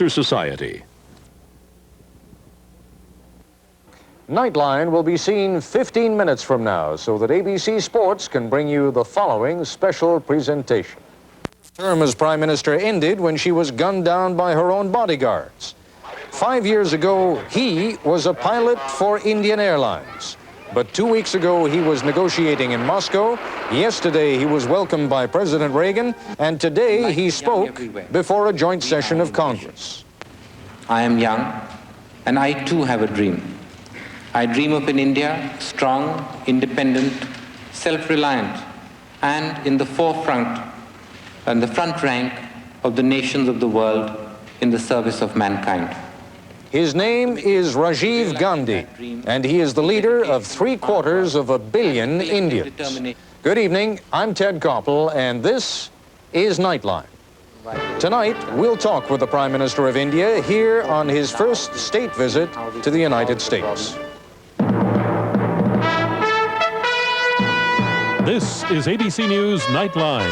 society. Nightline will be seen 15 minutes from now so that ABC Sports can bring you the following special presentation. Term as Prime Minister ended when she was gunned down by her own bodyguards. 5 years ago, he was a pilot for Indian Airlines. But 2 weeks ago, he was negotiating in Moscow. Yesterday, he was welcomed by President Reagan. And today, he spoke before a joint session of Congress. I am young, and I too have a dream. I dream of an India strong, independent, self-reliant, and in the forefront and the front rank of the nations of the world in the service of mankind. His name is Rajiv Ghandi, and he is the leader of 750 million Indians. Good evening, I'm Ted Koppel, and this is Nightline. Tonight, we'll talk with the Prime Minister of India here on his first state visit to the United States. This is ABC News Nightline.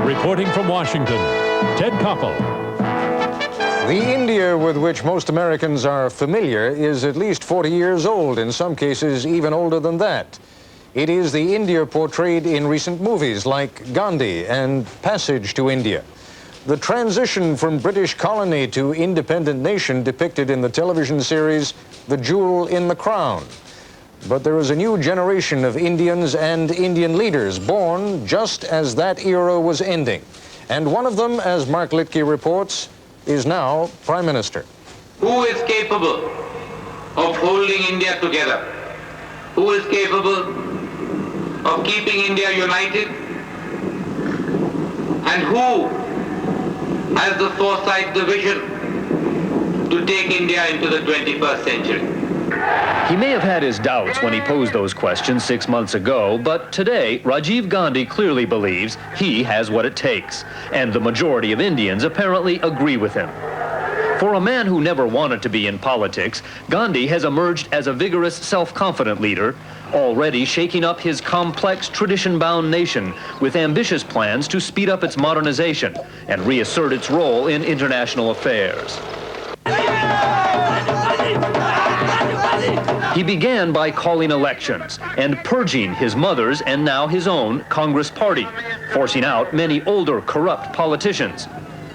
Reporting from Washington, Ted Koppel. The India with which most Americans are familiar is at least 40 years old, in some cases even older than that. It is the India portrayed in recent movies like Gandhi and Passage to India. The transition from British colony to independent nation depicted in the television series The Jewel in the Crown. But there is a new generation of Indians and Indian leaders born just as that era was ending. And one of them, as Mark Litke reports, is now Prime Minister. Who is capable of holding India together? Who is capable of keeping India united? And who has the foresight, the vision to take India into the 21st century? He may have had his doubts when he posed those questions 6 months ago, but today, Rajiv Ghandi clearly believes he has what it takes, and the majority of Indians apparently agree with him. For a man who never wanted to be in politics, Gandhi has emerged as a vigorous, self-confident leader, already shaking up his complex, tradition-bound nation with ambitious plans to speed up its modernization and reassert its role in international affairs. He began by calling elections and purging his mother's and now his own Congress party, forcing out many older, corrupt politicians.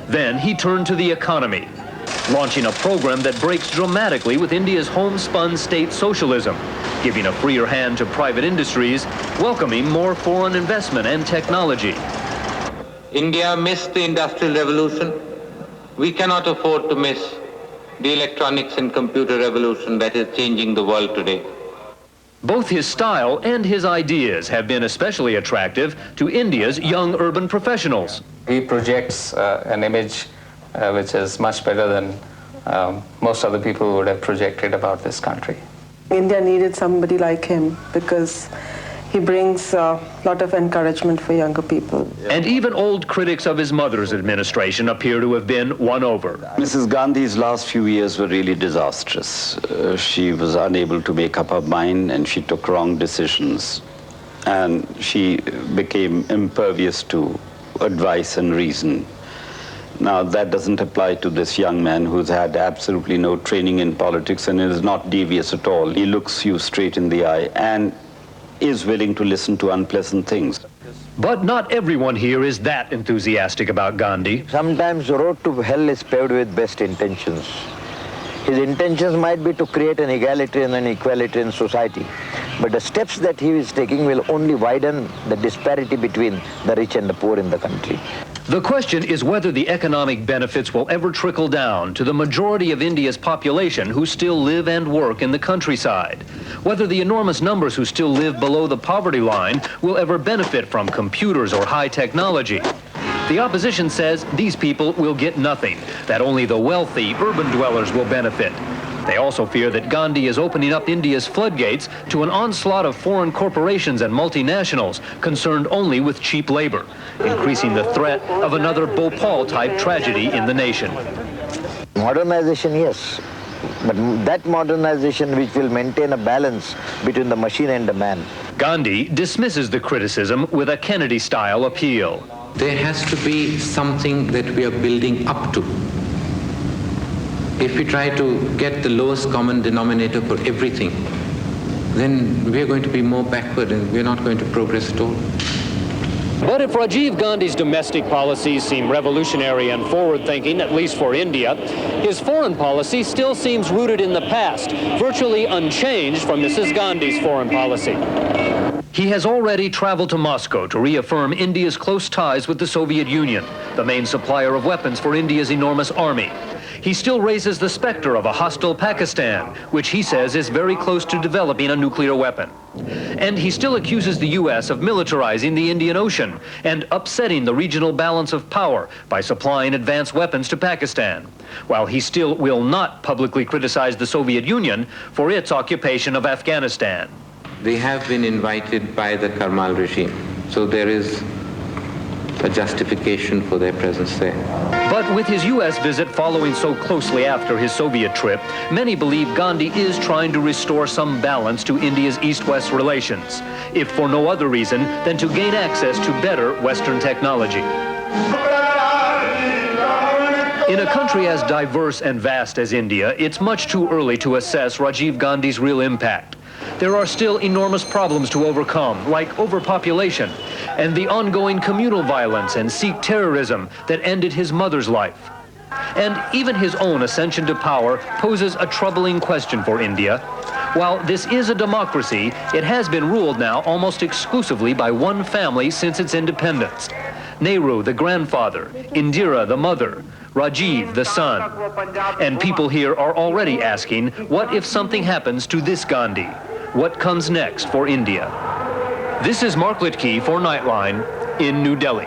Then he turned to the economy, launching a program that breaks dramatically with India's homespun state socialism, giving a freer hand to private industries, welcoming more foreign investment and technology. India missed the Industrial Revolution. We cannot afford to miss the electronics and computer revolution that is changing the world today. Both his style and his ideas have been especially attractive to India's young urban professionals. He projects an image which is much better than most other people would have projected about this country. India needed somebody like him because he brings a lot of encouragement for younger people. And even old critics of his mother's administration appear to have been won over. Mrs. Gandhi's last few years were really disastrous. She was unable to make up her mind and she took wrong decisions. And she became impervious to advice and reason. Now, that doesn't apply to this young man who's had absolutely no training in politics and is not devious at all. He looks you straight in the eye and is willing to listen to unpleasant things. But not everyone here is that enthusiastic about Gandhi. Sometimes the road to hell is paved with best intentions. His intentions might be to create an egalitarian and equalitarian society, but the steps that he is taking will only widen the disparity between the rich and the poor in the country. The question is whether the economic benefits will ever trickle down to the majority of India's population who still live and work in the countryside. Whether the enormous numbers who still live below the poverty line will ever benefit from computers or high technology. The opposition says these people will get nothing, that only the wealthy urban dwellers will benefit. They also fear that Gandhi is opening up India's floodgates to an onslaught of foreign corporations and multinationals concerned only with cheap labor, increasing the threat of another Bhopal-type tragedy in the nation. Modernization, yes, but that modernization which will maintain a balance between the machine and the man. Gandhi dismisses the criticism with a Kennedy-style appeal. There has to be something that we are building up to. if we try to get the lowest common denominator for everything, then we're going to be more backward and we're not going to progress at all. But if Rajiv Gandhi's domestic policies seem revolutionary and forward-thinking, at least for India, his foreign policy still seems rooted in the past, virtually unchanged from Mrs. Gandhi's foreign policy. He has already traveled to Moscow to reaffirm India's close ties with the Soviet Union, the main supplier of weapons for India's enormous army. He still raises the specter of a hostile Pakistan, which he says is very close to developing a nuclear weapon. And he still accuses the U.S. of militarizing the Indian Ocean and upsetting the regional balance of power by supplying advanced weapons to Pakistan, while he still will not publicly criticize the Soviet Union for its occupation of Afghanistan. They have been invited by the Karmal regime, so there is a justification for their presence there. But with his U.S. visit following so closely after his Soviet trip, many believe Gandhi is trying to restore some balance to India's East-West relations, if for no other reason than to gain access to better Western technology. In a country as diverse and vast as India, it's much too early to assess Rajiv Gandhi's real impact. There are still enormous problems to overcome, like overpopulation and the ongoing communal violence and Sikh terrorism that ended his mother's life. And even his own ascension to power poses a troubling question for India. While this is a democracy, it has been ruled now almost exclusively by one family since its independence. Nehru, the grandfather, Indira, the mother, Rajiv, the son. And people here are already asking, what if something happens to this Gandhi? What comes next for India? This is Mark Litke for Nightline in New Delhi.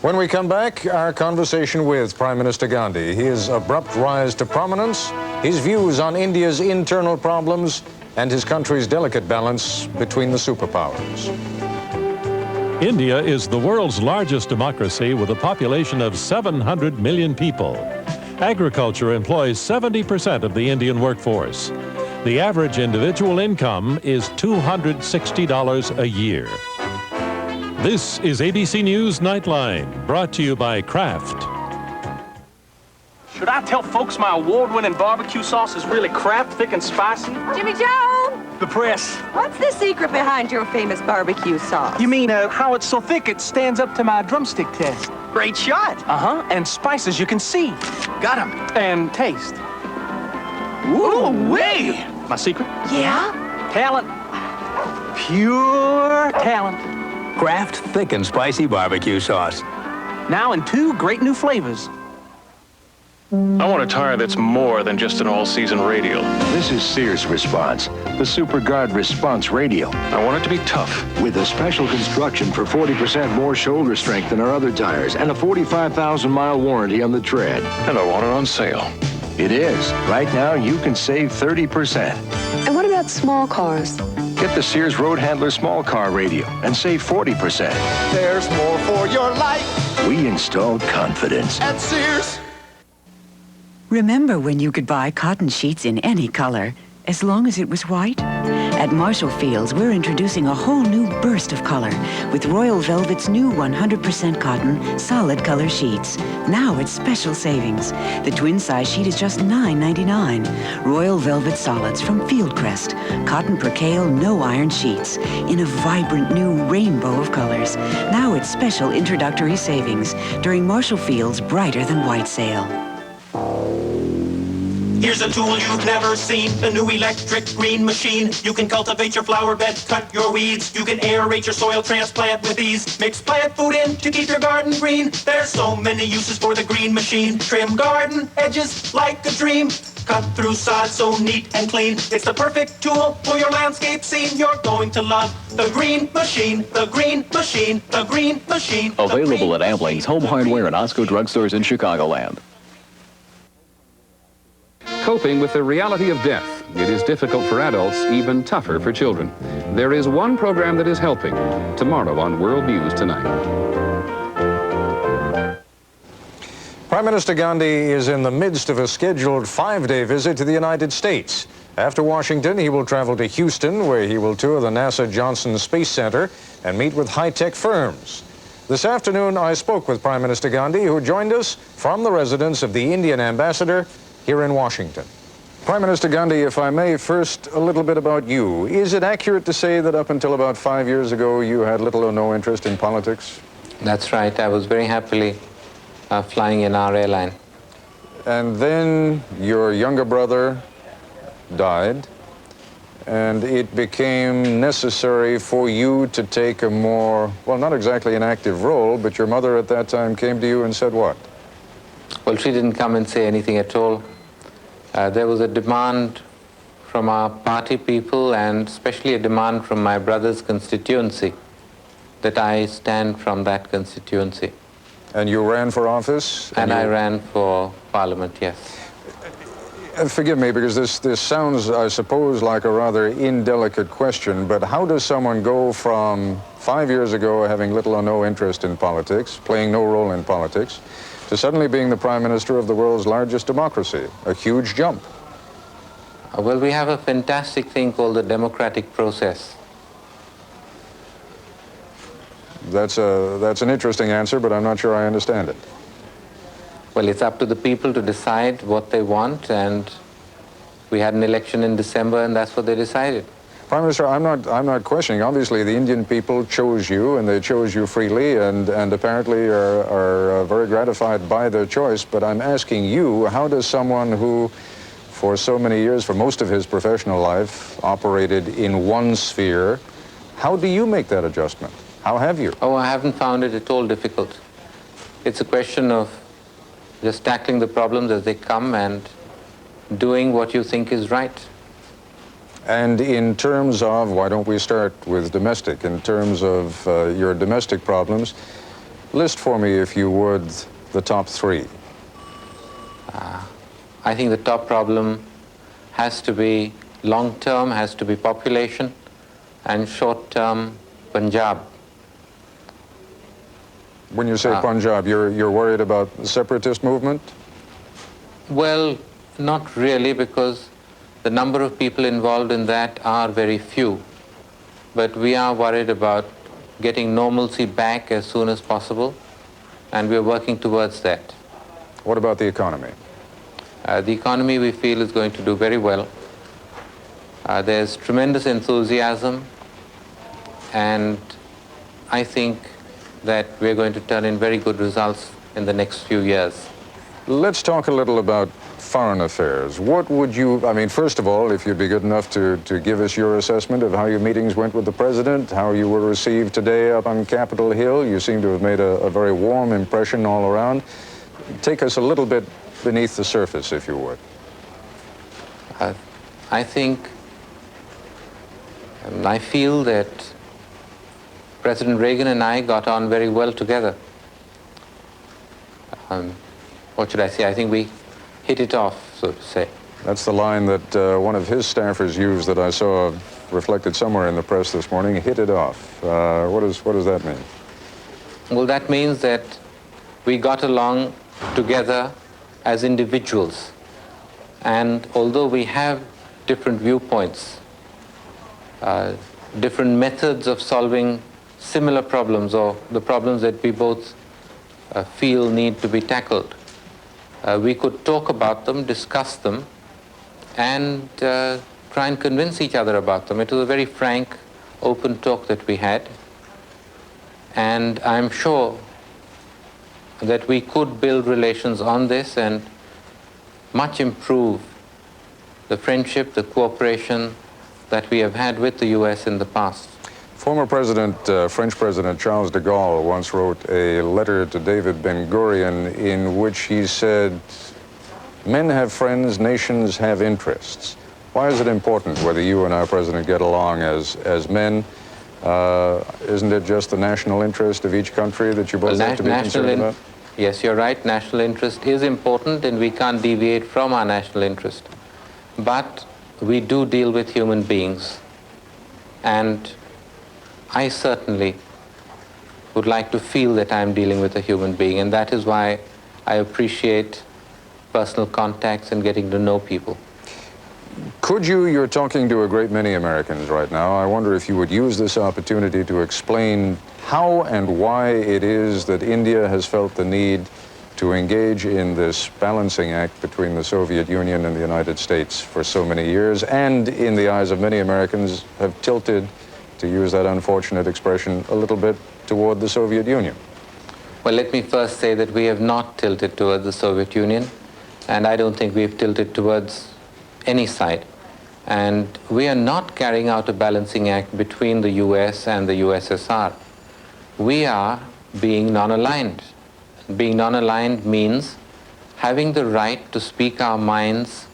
When we come back, our conversation with Prime Minister Gandhi, his abrupt rise to prominence, his views on India's internal problems, and his country's delicate balance between the superpowers. India is the world's largest democracy with a population of 700 million people. Agriculture employs 70% of the Indian workforce. The average individual income is $260 a year. This is ABC News Nightline, brought to you by Kraft. Should I tell folks my award-winning barbecue sauce is really Kraft, thick and spicy? Jimmy Joe! The press. What's the secret behind your famous barbecue sauce? You mean how it's so thick it stands up to my drumstick test? Great shot. Uh-huh, and spices you can see. Got 'em. And taste. Ooh-wee! My secret? Yeah? Talent. Pure talent. Kraft thick and spicy barbecue sauce. Now in 2 great new flavors. I want a tire that's more than just an all-season radial. This is Sears Response, the Super Guard Response Radial. I want it to be tough. With a special construction for 40% more shoulder strength than our other tires and a 45,000-mile warranty on the tread. And I want it on sale. It is. Right now, you can save 30%. And what about small cars? Get the Sears Road Handler Small Car Radial and save 40%. There's more for your life. We installed confidence at Sears. Remember when you could buy cotton sheets in any color, as long as it was white? At Marshall Fields, we're introducing a whole new burst of color with Royal Velvet's new 100% cotton, solid color sheets. Now it's special savings. The twin size sheet is just $9.99. Royal Velvet Solids from Fieldcrest. Cotton percale, no iron sheets. In a vibrant new rainbow of colors. Now it's special introductory savings during Marshall Fields' Brighter Than White sale. Here's a tool you've never seen, a new electric green machine. You can cultivate your flower bed, cut your weeds. You can aerate your soil, transplant with ease. Mix plant food in to keep your garden green. There's so many uses for the green machine. Trim garden edges like a dream. Cut through sod so neat and clean. It's the perfect tool for your landscape scene. You're going to love the green machine, the green machine, the green machine. Available at Ambling's Home Hardware and Osco drugstores in Chicagoland. Coping with the reality of death. It is difficult for adults, even tougher for children. There is one program that is helping. Tomorrow on World News Tonight. Prime Minister Gandhi is in the midst of a scheduled 5-day visit to the United States. After Washington, he will travel to Houston, where he will tour the NASA Johnson Space Center and meet with high-tech firms. This afternoon, I spoke with Prime Minister Gandhi, who joined us from the residence of the Indian ambassador here in Washington. Prime Minister Ghandi, if I may, first a little bit about you. Is it accurate to say that up until about 5 years ago you had little or no interest in politics? That's right. I was very happily flying in our airline. And then your younger brother died, and it became necessary for you to take a more, well, not exactly an active role, but your mother at that time came to you and said what? Well, she didn't come and say anything at all. There was a demand from our party people, and especially a demand from my brother's constituency, that I stand from that constituency. And you ran for office? And I ran for Parliament, yes. Forgive me, because this sounds, I suppose, like a rather indelicate question, but how does someone go from 5 years ago having little or no interest in politics, playing no role in politics, to suddenly being the Prime Minister of the world's largest democracy? A huge jump. Well, we have a fantastic thing called the democratic process. That's an interesting answer, but I'm not sure I understand it. Well, it's up to the people to decide what they want, and we had an election in December, and that's what they decided. Prime Minister, I'm not questioning. Obviously, the Indian people chose you, and they chose you freely, and apparently are very gratified by their choice. But I'm asking you, how does someone who, for so many years, for most of his professional life, operated in one sphere, how do you make that adjustment? How have you? Oh, I haven't found it at all difficult. It's a question of just tackling the problems as they come and doing what you think is right. And in terms of, why don't we start with domestic, in terms of your domestic problems, list for me, if you would, the top three. I think the top problem has to be long-term, has to be population, and short-term Punjab. When you say Punjab, you're worried about the separatist movement? Well, not really, because the number of people involved in that are very few. But we are worried about getting normalcy back as soon as possible, and we're working towards that. What about the economy? The economy, we feel, is going to do very well. There's tremendous enthusiasm, and I think that we're going to turn in very good results in the next few years. Let's talk a little about foreign affairs. What would you, I mean, first of all, if you'd be good enough to give us your assessment of how your meetings went with the President, how you were received today up on Capitol Hill. You seem to have made a very warm impression all around. Take us a little bit beneath the surface, if you would. I think, I feel that President Reagan and I got on very well together. What should I say? I think we hit it off, so to say. That's the line that one of his staffers used that I saw reflected somewhere in the press this morning, hit it off. What does that mean? Well, that means that we got along together as individuals. And although we have different viewpoints, different methods of solving similar problems, or the problems that we both feel need to be tackled, we could talk about them, discuss them, and try and convince each other about them. It was a very frank, open talk that we had, and I'm sure that we could build relations on this and much improve the friendship, the cooperation that we have had with the U.S. in the past. Former President, French President Charles de Gaulle once wrote a letter to David Ben-Gurion in which he said, "Men have friends, nations have interests." Why is it important whether you and our president get along as men? Isn't it just the national interest of each country that you both have to be concerned about? Yes, you're right. National interest is important, and we can't deviate from our national interest. But we do deal with human beings, and I certainly would like to feel that I'm dealing with a human being, and that is why I appreciate personal contacts and getting to know people. Could you, you're talking to a great many Americans right now, I wonder if you would use this opportunity to explain how and why it is that India has felt the need to engage in this balancing act between the Soviet Union and the United States for so many years, and in the eyes of many Americans have tilted, to use that unfortunate expression, a little bit toward the Soviet Union? Well, let me first say that we have not tilted towards the Soviet Union, and I don't think we've tilted towards any side. And we are not carrying out a balancing act between the US and the USSR. We are being non-aligned. Being non-aligned means having the right to speak our minds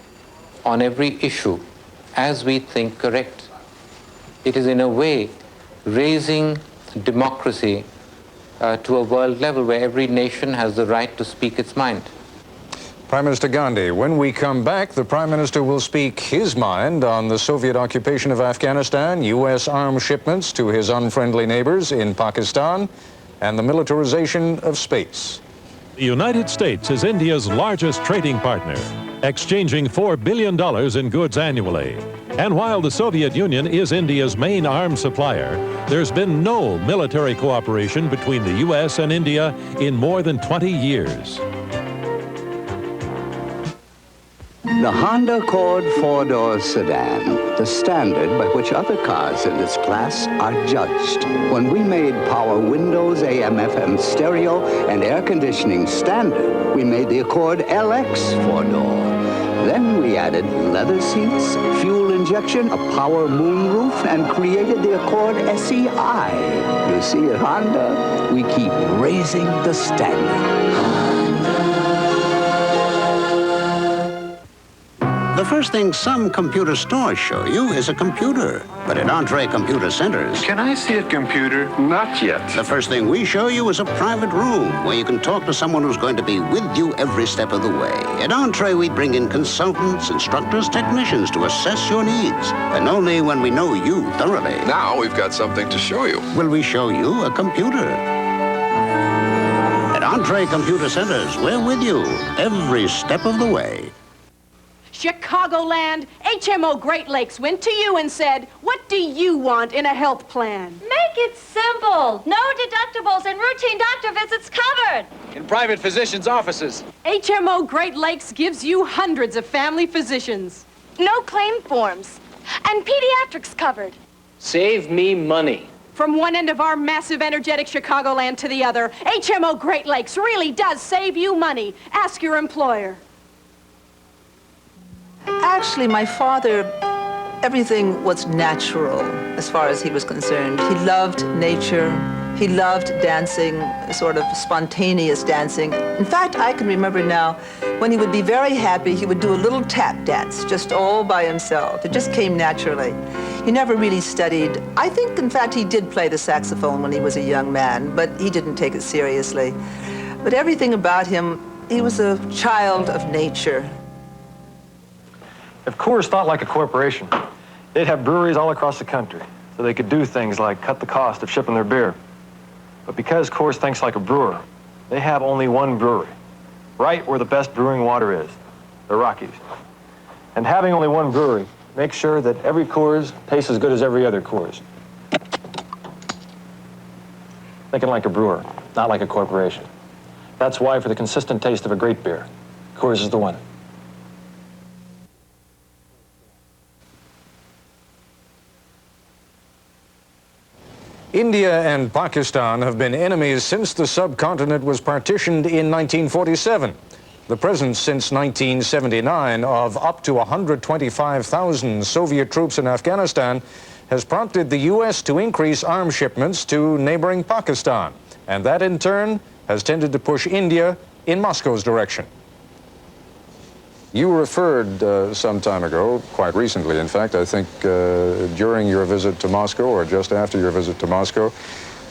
on every issue as we think correct. It is in a way raising democracy to a world level where every nation has the right to speak its mind. Prime Minister Ghandi, when we come back, the Prime Minister will speak his mind on the Soviet occupation of Afghanistan, U.S. arms shipments to his unfriendly neighbors in Pakistan, and the militarization of space. The United States is India's largest trading partner, exchanging $4 billion in goods annually. And while the Soviet Union is India's main arms supplier, there's been no military cooperation between the U.S. and India in more than 20 years. The Honda Accord four-door sedan, the standard by which other cars in this class are judged. When we made power windows, AM/FM stereo, and air conditioning standard, we made the Accord LX four-door. Then we added leather seats, fuel injection, a power moonroof, and created the Accord SEI. You see, at Honda, we keep raising the standard. The first thing some computer stores show you is a computer. But at Entree Computer Centers... Can I see a computer? Not yet. The first thing we show you is a private room where you can talk to someone who's going to be with you every step of the way. At Entree, we bring in consultants, instructors, technicians to assess your needs. And only when we know you thoroughly. Now we've got something to show you. Will we show you a computer. At Entree Computer Centers, we're with you every step of the way. Chicagoland, HMO Great Lakes went to you and said, what do you want in a health plan? Make it simple. No deductibles and routine doctor visits covered. In private physicians' offices. HMO Great Lakes gives you hundreds of family physicians. No claim forms. And pediatrics covered. Save me money. From one end of our massive, energetic Chicagoland to the other, HMO Great Lakes really does save you money. Ask your employer. Actually, my father, everything was natural as far as he was concerned. He loved nature. He loved dancing, sort of spontaneous dancing. In fact, I can remember now, when he would be very happy, he would do a little tap dance, just all by himself. It just came naturally. He never really studied. I think, in fact, he did play the saxophone when he was a young man, but he didn't take it seriously. But everything about him, he was a child of nature. If Coors thought like a corporation, they'd have breweries all across the country, so they could do things like cut the cost of shipping their beer. But because Coors thinks like a brewer, they have only one brewery, right where the best brewing water is, the Rockies. And having only one brewery makes sure that every Coors tastes as good as every other Coors. Thinking like a brewer, not like a corporation. That's why, for the consistent taste of a great beer, Coors is the one. India and Pakistan have been enemies since the subcontinent was partitioned in 1947. The presence since 1979 of up to 125,000 Soviet troops in Afghanistan has prompted the U.S. to increase arms shipments to neighboring Pakistan. And that, in turn, has tended to push India in Moscow's direction. You referred some time ago, quite recently, in fact, I think during your visit to Moscow or just after your visit to Moscow,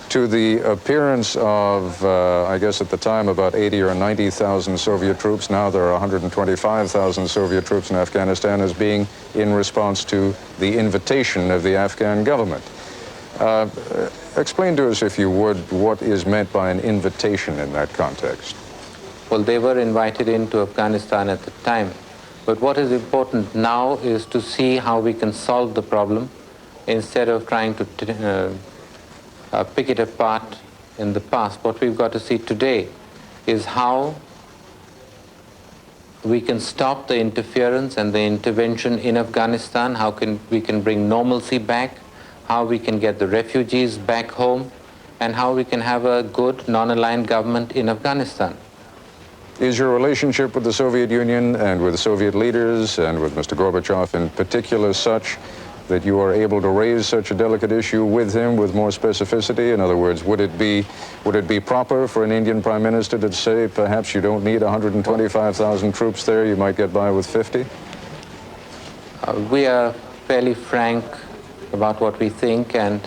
to the appearance of, I guess at the time, about 80 or 90,000 Soviet troops. Now there are 125,000 Soviet troops in Afghanistan as being in response to the invitation of the Afghan government. Explain to us, if you would, what is meant by an invitation in that context. Well, they were invited into Afghanistan at the time. But what is important now is to see how we can solve the problem instead of trying to pick it apart in the past. What we've got to see today is how we can stop the interference and the intervention in Afghanistan, how we can bring normalcy back, how we can get the refugees back home, and how we can have a good non-aligned government in Afghanistan. Is your relationship with the Soviet Union and with Soviet leaders and with Mr. Gorbachev in particular such that you are able to raise such a delicate issue with him with more specificity? In other words, would it be proper for an Indian Prime Minister to say perhaps you don't need 125,000 troops there, you might get by with 50? We are fairly frank about what we think, and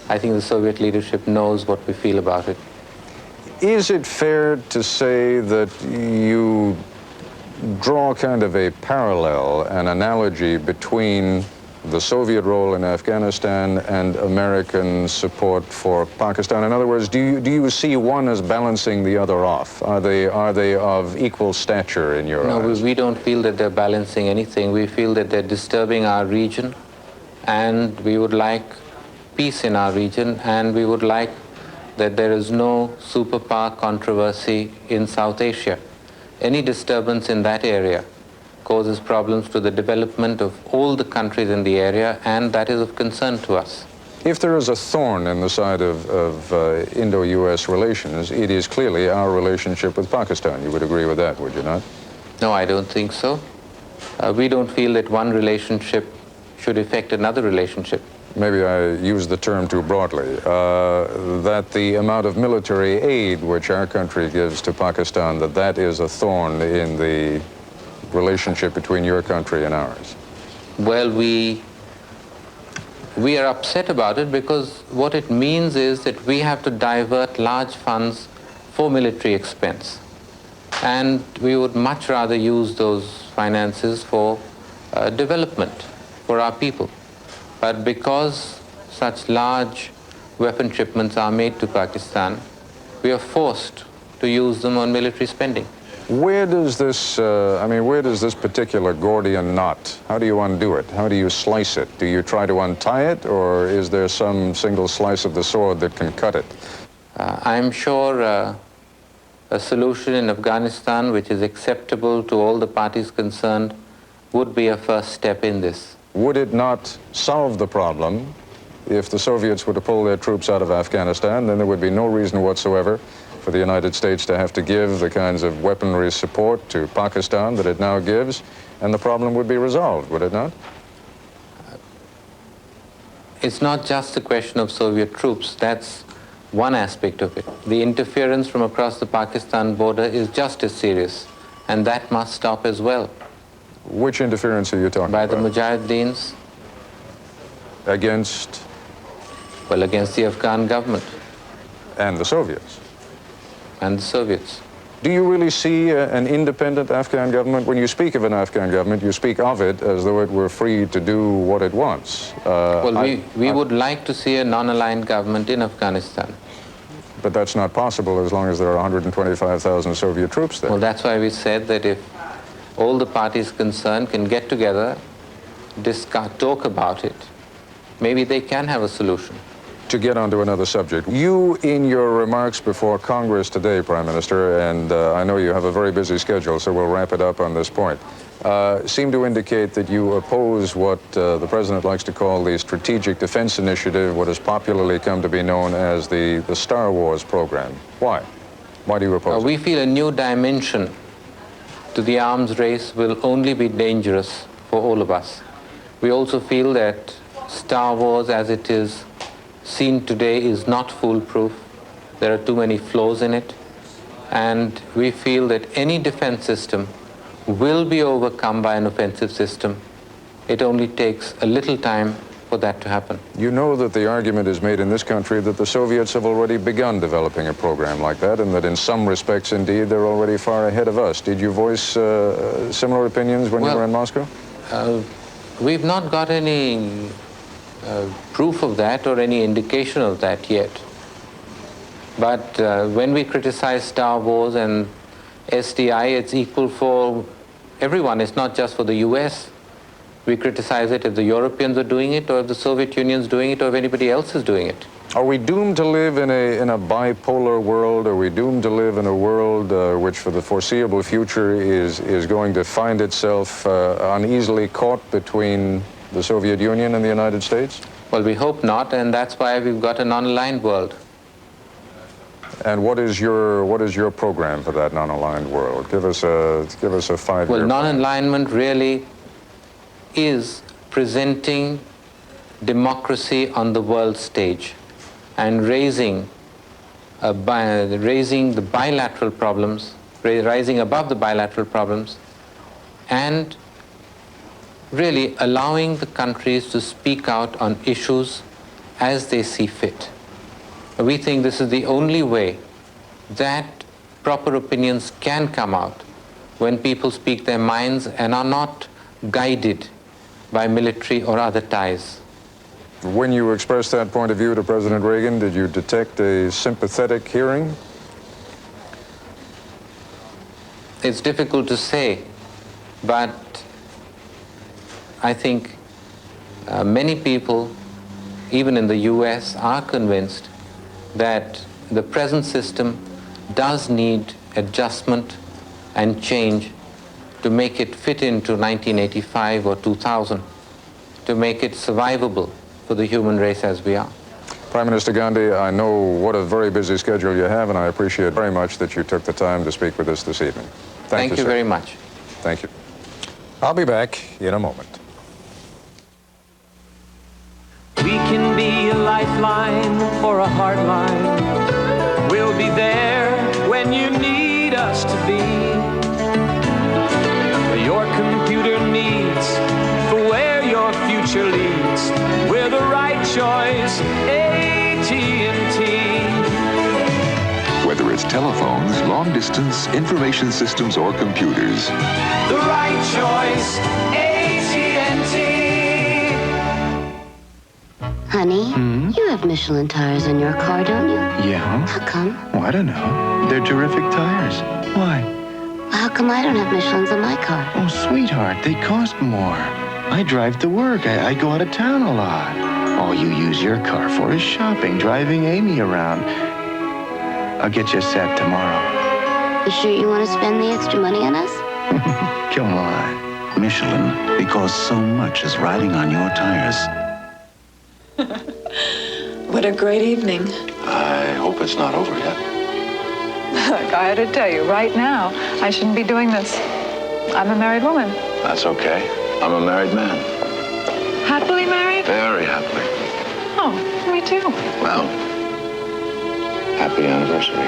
I think the Soviet leadership knows what we feel about it. Is it fair to say that you draw kind of a parallel, an analogy between the Soviet role in Afghanistan and American support for Pakistan? In other words, do you see one as balancing the other off? Are they of equal stature in your eyes? No, we don't feel that they're balancing anything. We feel that they're disturbing our region, and we would like peace in our region, and we would like that there is no superpower controversy in South Asia. Any disturbance in that area causes problems to the development of all the countries in the area, and that is of concern to us. If there is a thorn in the side of Indo-US relations, it is clearly our relationship with Pakistan. You would agree with that, would you not? No, I don't think so. We don't feel that one relationship should affect another relationship. Maybe I use the term too broadly, that the amount of military aid which our country gives to Pakistan, that is a thorn in the relationship between your country and ours. Well, we are upset about it because what it means is that we have to divert large funds for military expense. And we would much rather use those finances for development for our people. But because such large weapon shipments are made to Pakistan, we are forced to use them on military spending. Where does this, where does this particular Gordian knot, how do you undo it? How do you slice it? Do you try to untie it, or is there some single slice of the sword that can cut it? I'm sure a solution in Afghanistan which is acceptable to all the parties concerned would be a first step in this. Would it not solve the problem if the Soviets were to pull their troops out of Afghanistan? Then there would be no reason whatsoever for the United States to have to give the kinds of weaponry support to Pakistan that it now gives, and the problem would be resolved, would it not? It's not just a question of Soviet troops. That's one aspect of it. The interference from across the Pakistan border is just as serious, and that must stop as well. Which interference are you talking about? By the Mujahideens. Against? Well, against the Afghan government. And the Soviets? And the Soviets. Do you really see an independent Afghan government? When you speak of an Afghan government, you speak of it as though it were free to do what it wants. We would like to see a non-aligned government in Afghanistan. But that's not possible as long as there are 125,000 Soviet troops there. Well, that's why we said that if all the parties concerned can get together, talk about it, maybe they can have a solution. To get onto another subject, you, in your remarks before Congress today, Prime Minister, and I know you have a very busy schedule, so we'll wrap it up on this point, seem to indicate that you oppose what the President likes to call the Strategic Defense Initiative, what has popularly come to be known as the Star Wars program. Why? Why do you oppose it? We feel a new dimension to the arms race will only be dangerous for all of us. We also feel that Star Wars as it is seen today is not foolproof. There are too many flaws in it. And we feel that any defense system will be overcome by an offensive system. It only takes a little time for that to happen. You know that the argument is made in this country that the Soviets have already begun developing a program like that, and that in some respects, indeed, they're already far ahead of us. Did you voice similar opinions when you were in Moscow? We've not got any proof of that or any indication of that yet. But when we criticize Star Wars and SDI, it's equal for everyone. It's not just for the US. We criticize it if the Europeans are doing it, or if the Soviet Union is doing it, or if anybody else is doing it. Are we doomed to live in a bipolar world? Are we doomed to live in a world which for the foreseeable future is going to find itself uneasily caught between the Soviet Union and the United States? Well, we hope not, and that's why we've got an non-aligned world. And what is your program for that non-aligned world? Give us a 5-year Well, non-alignment really is presenting democracy on the world stage and raising the bilateral problems, rising above the bilateral problems, and really allowing the countries to speak out on issues as they see fit. We think this is the only way that proper opinions can come out, when people speak their minds and are not guided by military or other ties. When you expressed that point of view to President Reagan, did you detect a sympathetic hearing? It's difficult to say, but I think many people, even in the US, are convinced that the present system does need adjustment and change to make it fit into 1985 or 2000, to make it survivable for the human race as we are. Prime Minister Ghandi, I know what a very busy schedule you have, and I appreciate very much that you took the time to speak with us this evening. Thank you sir. very much. Thank you. I'll be back in a moment. We can be a lifeline or a hardline. We'll be there when you need us to be. Your computer needs for where your future leads. We're the right choice, AT&T. Whether it's telephones, long distance, information systems, or computers. The right choice, AT&T. Honey, you have Michelin tires in your car, don't you? Yeah. How come? Well, I don't know. They're terrific tires. Why? How come I don't have Michelins in my car? Oh, sweetheart, they cost more. I drive to work. I go out of town a lot. All you use your car for is shopping, driving Amy around. I'll get you a set tomorrow. You sure you want to spend the extra money on us? Come on. Michelin, because so much is riding on your tires. What a great evening. I hope it's not over yet. Look, I had to tell you, right now, I shouldn't be doing this. I'm a married woman. That's okay. I'm a married man. Happily married? Very happily. Oh, me too. Well, happy anniversary.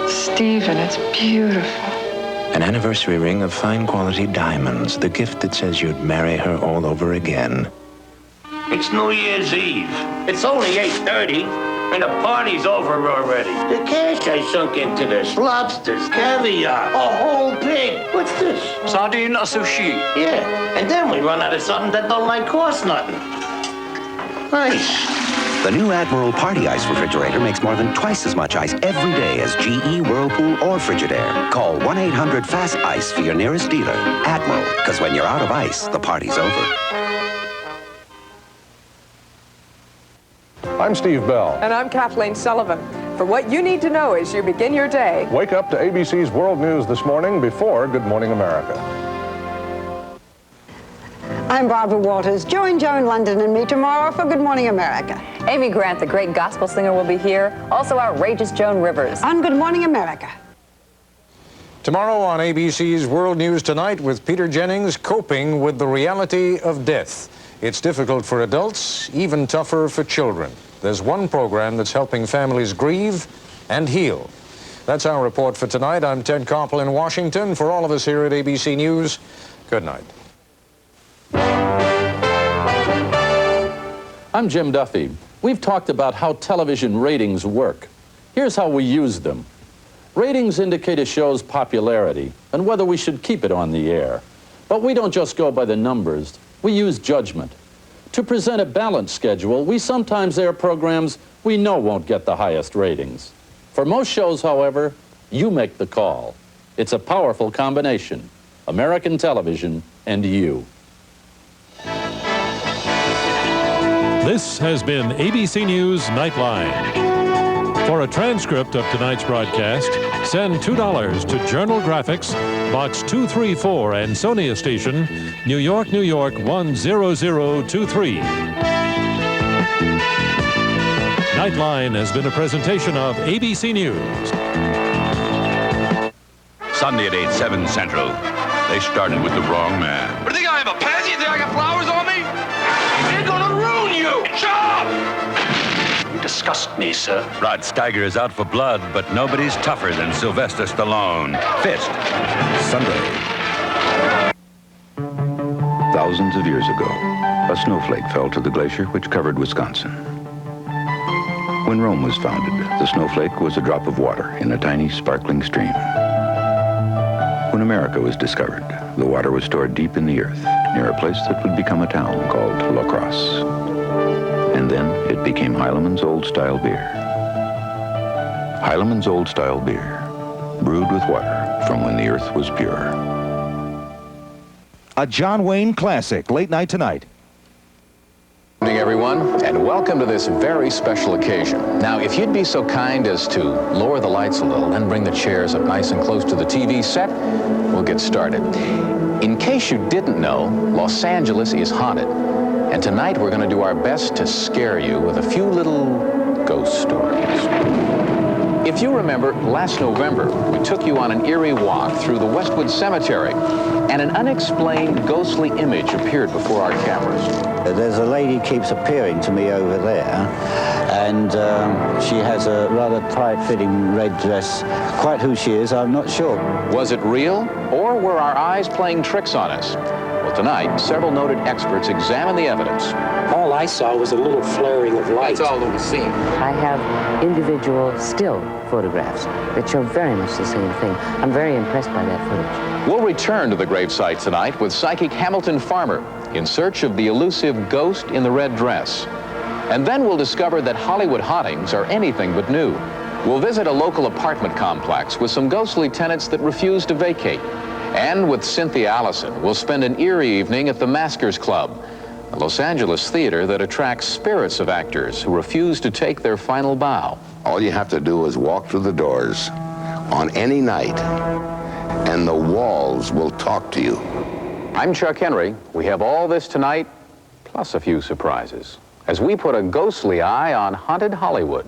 Stephen, it's beautiful. An anniversary ring of fine quality diamonds, the gift that says you'd marry her all over again. It's New Year's Eve. It's only 8:30, and the party's over already. The cash I sunk into this, lobsters, caviar, a whole pig. What's this? Sardine or sushi? Yeah, and then we run out of something that don't like cost nothing. Nice. The new Admiral Party Ice refrigerator makes more than twice as much ice every day as GE, Whirlpool, or Frigidaire. Call 1-800-FAST-ICE for your nearest dealer. Admiral, because when you're out of ice, the party's over. I'm Steve Bell. And I'm Kathleen Sullivan. For what you need to know as you begin your day. Wake up to ABC's World News this morning before Good Morning America. I'm Barbara Walters. Join Joe in London and me tomorrow for Good Morning America. Amy Grant, the great gospel singer, will be here. Also outrageous Joan Rivers. On Good Morning America. Tomorrow on ABC's World News Tonight with Peter Jennings, coping with the reality of death. It's difficult for adults, even tougher for children. There's one program that's helping families grieve and heal. That's our report for tonight. I'm Ted Koppel in Washington. For all of us here at ABC News, good night. I'm Jim Duffy. We've talked about how television ratings work. Here's how we use them. Ratings indicate a show's popularity and whether we should keep it on the air. But we don't just go by the numbers. We use judgment. To present a balanced schedule, we sometimes air programs we know won't get the highest ratings. For most shows, however, you make the call. It's a powerful combination: American television and you. This has been ABC News Nightline. For a transcript of tonight's broadcast, send $2 to Journal Graphics, Box 234, Ansonia Station, New York, New York 10023. Nightline has been a presentation of ABC News. Sunday at 8, 7 Central. They started with the wrong man. What do you think I am, a pansy? You think I got flowers on me? They're gonna ruin you! Shut up! You disgust me, sir. Rod Steiger is out for blood, but nobody's tougher than Sylvester Stallone. Fist. Sunday. Thousands of years ago, a snowflake fell to the glacier which covered Wisconsin. When Rome was founded, the snowflake was a drop of water in a tiny, sparkling stream. When America was discovered, the water was stored deep in the earth, near a place that would become a town called La Crosse. And then it became Heileman's Old Style Beer. Heileman's Old Style Beer, brewed with water from when the earth was pure. A John Wayne classic, late night tonight. Good evening, everyone, and welcome to this very special occasion. Now, if you'd be so kind as to lower the lights a little and bring the chairs up nice and close to the TV set, we'll get started. In case you didn't know, Los Angeles is haunted, and tonight we're going to do our best to scare you with a few little ghost stories. If you remember, last November, we took you on an eerie walk through the Westwood Cemetery, and an unexplained ghostly image appeared before our cameras. There's a lady keeps appearing to me over there, and she has a rather tight-fitting red dress. Quite who she is, I'm not sure. Was it real, or were our eyes playing tricks on us? Well, tonight, several noted experts examined the evidence. All I saw was a little flaring of light. That's all that was seen. I have individual still photographs that show very much the same thing. I'm very impressed by that footage. We'll return to the gravesite tonight with psychic Hamilton Farmer in search of the elusive ghost in the red dress. And then we'll discover that Hollywood hauntings are anything but new. We'll visit a local apartment complex with some ghostly tenants that refuse to vacate. And with Cynthia Allison, we'll spend an eerie evening at the Maskers Club, a Los Angeles theater that attracts spirits of actors who refuse to take their final bow. All you have to do is walk through the doors on any night, and the walls will talk to you. I'm Chuck Henry. We have all this tonight, plus a few surprises, as we put a ghostly eye on haunted Hollywood.